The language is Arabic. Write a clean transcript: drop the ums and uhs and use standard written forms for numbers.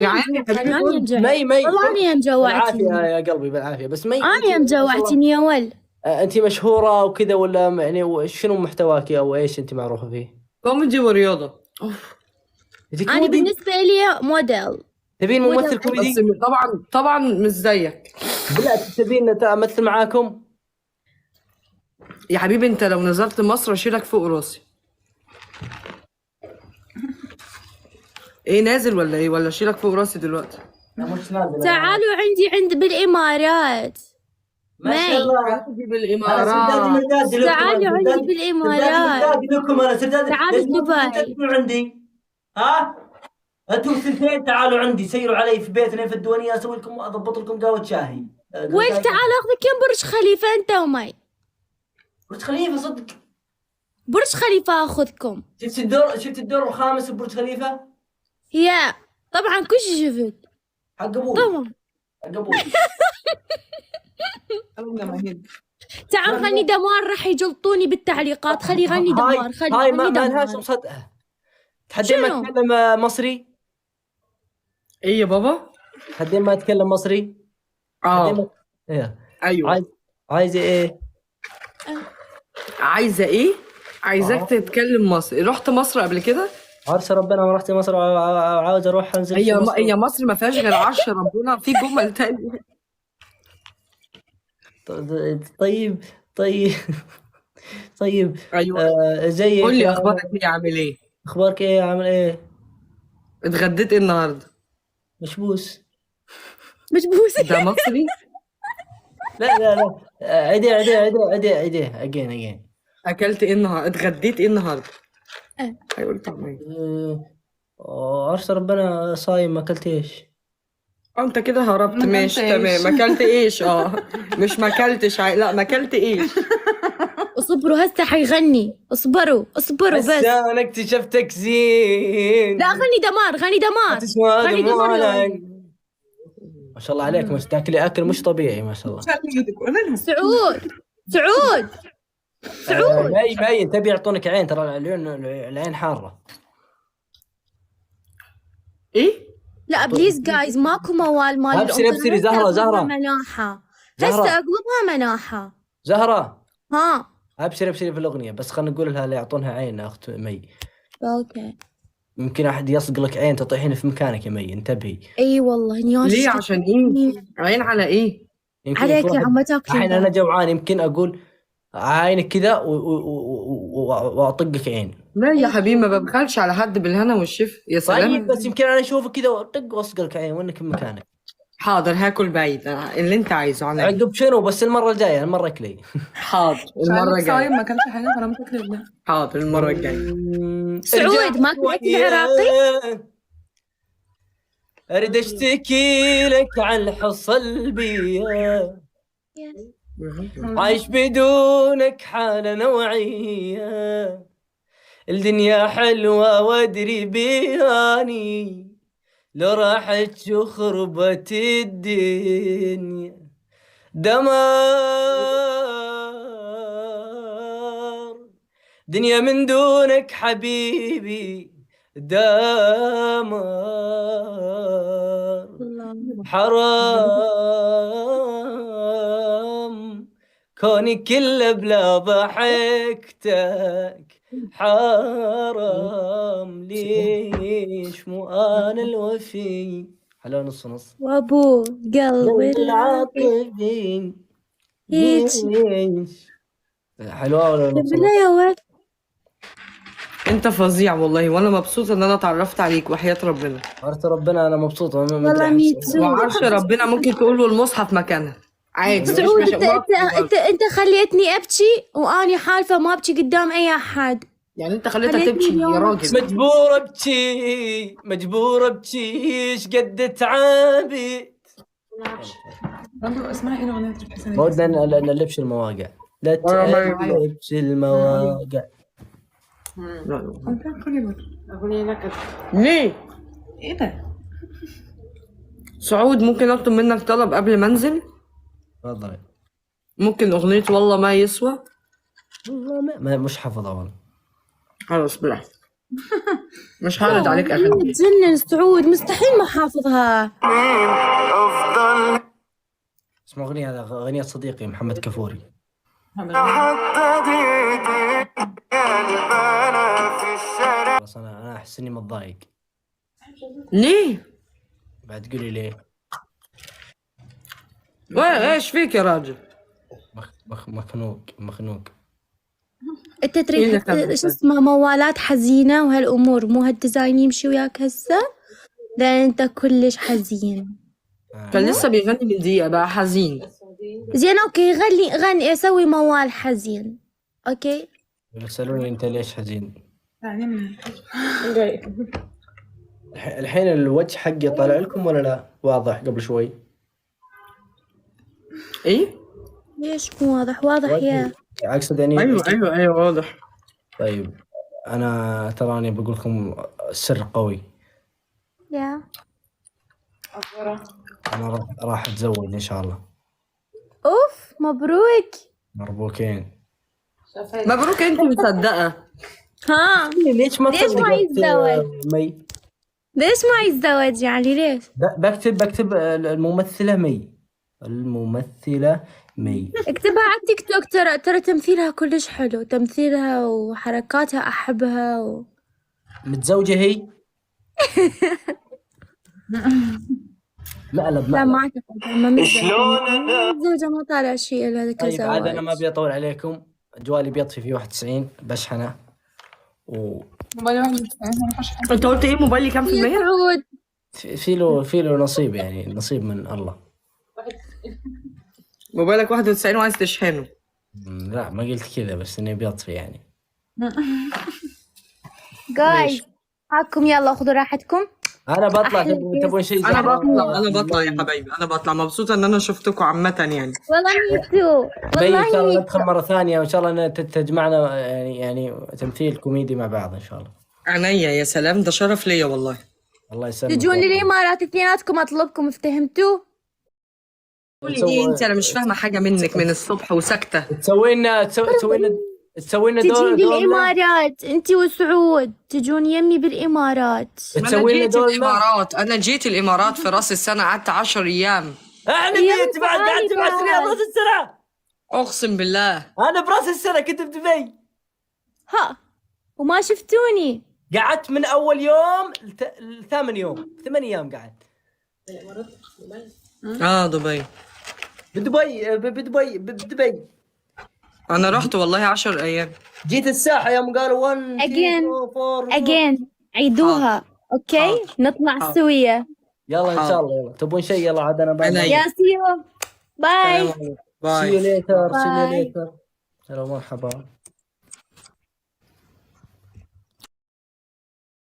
يعني حبيبي أنا كل مجوعة مي والله أنا بالعافيه مجوعتني يا قلبي بالعافيه، بس مي انت أنا ما شاء الله مجوعتني يا ول. انت مشهوره وكذا ولا يعني شنو محتواك او ايش انت معروفه فيه؟ كوميدي ورياضة. انت أنا كوميدي؟ بالنسبة لي موديل. تبين موديل ممثل بس كوميدي؟ طبعا مش زيك بالله تبين امثل معاكم؟ يا حبيبي. انت لو نزلت مصر اشيلك فوق راسي. ايه نازل ولا ايه؟ ولا اشيلك فوق راسي دلوقتي؟ لا مش نازل انا. تعالوا عند بالإمارات. ما شاء مي الله. حبيبي انا سردادي بالامارات. مرداد لكم، انا تعالوا عندي سردادي سردادي بالإمارات. مرداد لكم، انا سردادي. تعالوا ليش ما بدبي. تجون عندي؟ ها؟ انتم سنتين تعالوا عندي، سيروا علي في بيتنا في الديوانيه، اسوي لكم اضبط لكم قهوه شاهي. ويل تعال أخذك يم برج خليفة أنت ومي. برج خليفه صدق؟ برج خليفة أخذكم. شفت الدور الخامس ببرج خليفه؟ يا طبعا كل شي شفت. حق ابوي. طبعا. حق ابوي. تعال غني دمار راح يجلطوني بالتعليقات. خلي غني دمار. خلي هاي غني ما لهاش دمار. مصدقه. تحدين ما شنو؟ اتكلم مصري؟ ايه يا بابا؟ تحدين ما اتكلم مصري؟ تحدين ما... ايه. ايوه. عايزه ايه؟ عايزه ايه؟ عايزاك تتكلم مصري. رحت مصر قبل كده؟ عرش ربنا ما رحت مصر، عاوز اروح انزل في مصر. هي مصر ما فيهاش غير عرش ربنا، في جمل تانية. طيب طيب طيب. ايوه. زيك قول لي اخبارك ايه؟ عامل ايه؟ اخبارك ايه؟ عامل ايه؟ اتغديت ايه النهارده؟ مشبوس. مجبوسة. ده مصري؟ لا عيدي اجين. اكلت ايه النهارده؟ اتغديت ايه النهارده؟ هيقول طعميه. عرش ربنا صايم، ما اكلت ايش؟ انت كده هربت. ماشي تمام. اكلت ايش؟ مش ما اكلتش لا ما اكلت ايش. اصبروا هسه حيغني. اصبروا بس. انا اكتشفتك زين. لا غني دمار. غني دمار ما شاء الله عليك، مش تاكلي اكل مش طبيعي ما شاء الله. سعود. باين تبي يعطونك عين، ترى العين حاره. ايه؟ لا بليز جايز ماكو موال مال ابشري زهره. مناحة. زهرة. هسه اقلبها مناحة. زهره ها. ابشري في الاغنيه، بس خلينا نقول لها لا يعطونها عين اخت مي. اوكي. يمكن احد يصق لك عين تطيحين في مكانك يا مي، انتبهي. اي والله نياش. ليه؟ عشان ايه؟ عين على ايه؟ يمكن عليك يا عم تاكل. الحين انا جوعان، يمكن اقول عينك كذا واطقك عين. لا يا حبيبي ما ببخلش على حد بالهنا والشفا. يا سلام. طيب بس يمكن انا اشوفك كذا واطق واصق لك عين وانك في مكانك. حاضر هاكل بعيد اللي انت عايزه عليا. عقب شنو؟ بس المره الجايه، المره كلي. حاضر المره الجايه. ما اكلش حاجه فانا متاكده. حاضر المره الجايه. سعود ماكو اكل عراقي؟ اريد اشتكي لك عن الحصل بيا، عايش بدونك حالة نوعية، الدنيا حلوة وادري بياني، لو راحت شو خربت الدنيا، دمار دنيا من دونك حبيبي، دمار حرام كوني كله بلا ضحكتك، حرام ليش مو انا الوفي. حلو نص وابو قلبي العاطفي هيك. حلوه ولا نص؟ بالله يا ولد. انت فظيع والله، وانا مبسوطه ان انا اتعرفت عليك وحياه ربنا. عرفت ربنا انا مبسوط. والله ميتو. وعرش ربنا ممكن تقول له المصحف مكانها عادي. سعود انت خليتني ابكي واني حالفه ما ابكي قدام اي احد. يعني انت خليتها تبكي يا راجل؟ مجبور ابكي ايش قد تعبت. اسمها ايه الاغنيه اللي بتحسها؟ ما ودنا نلبش المواقع، لا تلبش المواقع. اغنيه نكد. ليه؟ ايه ده؟ سعود ممكن اطلب منك طلب قبل ما انزل؟ تفضلي. ممكن اغنيه والله ما يسوى؟ والله ما مش حافظها والله. خلاص براحتك. مش هعرض عليك أوه، اغاني. تجنن سعود، مستحيل ما حافظها. اسمع اغنيه، هذا اغنيه صديقي محمد كفوري. بس انا احس اني متضايق. ليه؟ بعد تقولي ليه؟ ايش فيك يا راجل؟ مخنوق. انت إيه تريد اللي كان ايش اسمه موالات حزينة وهالامور، مو هالديزاين يمشي وياك هسه؟ لان انت كلش حزين. كان لسه بيغني من دقيقة بقى حزين. زين اوكي، غني اسوي موال حزين. اوكي يسألوني انت ليش حزين؟ تعلمني. الحين الوجه حقي طالع لكم ولا لا؟ واضح قبل شوي. ايه؟ ليش مو واضح؟ واضح يا اقصد يعني. ايوه واضح. طيب انا تراني بقول لكم سر قوي. يا انا راح اتزوج ان شاء الله. اوف مبروك. مربوكين. مبروك، انت مصدقة؟ ها ليش ما ليش ما تصدق يتزوج؟ مي؟ ليش ما يتزوج يعني ليش؟ بكتب الممثلة مي. اكتبها على التيك توك، ترى تمثيلها كلش حلو، تمثيلها وحركاتها احبها متزوجة هي؟ مقلب. لا ما اعتقد ما متزوجة، ما طالع شيء الا طيب كزواج. عاد انا ما ابي اطول عليكم. جوالي بيطفي فيه 91 بشحنه موبايل واحد مش انت قلت ايه؟ موبايلي كام في يا المية؟ سعود في له نصيب، يعني نصيب من الله. موبايلك 91 وعايز تشحنه. لا ما قلت كذا، بس اني بيطفي يعني. جايز معكم، يلا خذوا راحتكم. انا بطلع. أحلى تبون شيء انا زي بطلع يا حبايبي، انا بطلع مبسوطة ان انا شفتكم عامة يعني. والله ميتو، ان شاء الله والله ندخل مرة ثانية، وان شاء الله تجمعنا يعني تمثيل كوميدي مع بعض ان شاء الله. عينيا يا سلام، ده شرف ليا والله. الله يسلمك. تجون الامارات اثنيناتكم اطلبكم، افتهمتوا؟ قولي ايه انت؟ انا مش فاهمة حاجة منك من الصبح وساكتة. تسوي لنا تجين دور بالامارات انت وسعود، تجون يمي بالامارات. تسوي لنا جيت دور الامارات، انا جيت الامارات في راس السنة، قعدت 10 ايام. انا يلا بيت بعد تعالي قعدت 7 سنين بعد. براس السنة. اقسم بالله. انا براس السنة كنت بدبي. ها وما شفتوني. قعدت من اول يوم 8 ايام قعدت. دبي. بدبي. انا رحت والله 10 ايام. جيت الساحة يوم قالوا 1 again عيدوها. اوكي نطلع سوية. يلا ان شاء الله. يلا تبون شيء؟ يلا عاد انا باي. يا سيو باي. باي. See you later. Bye. يلا مرحبا.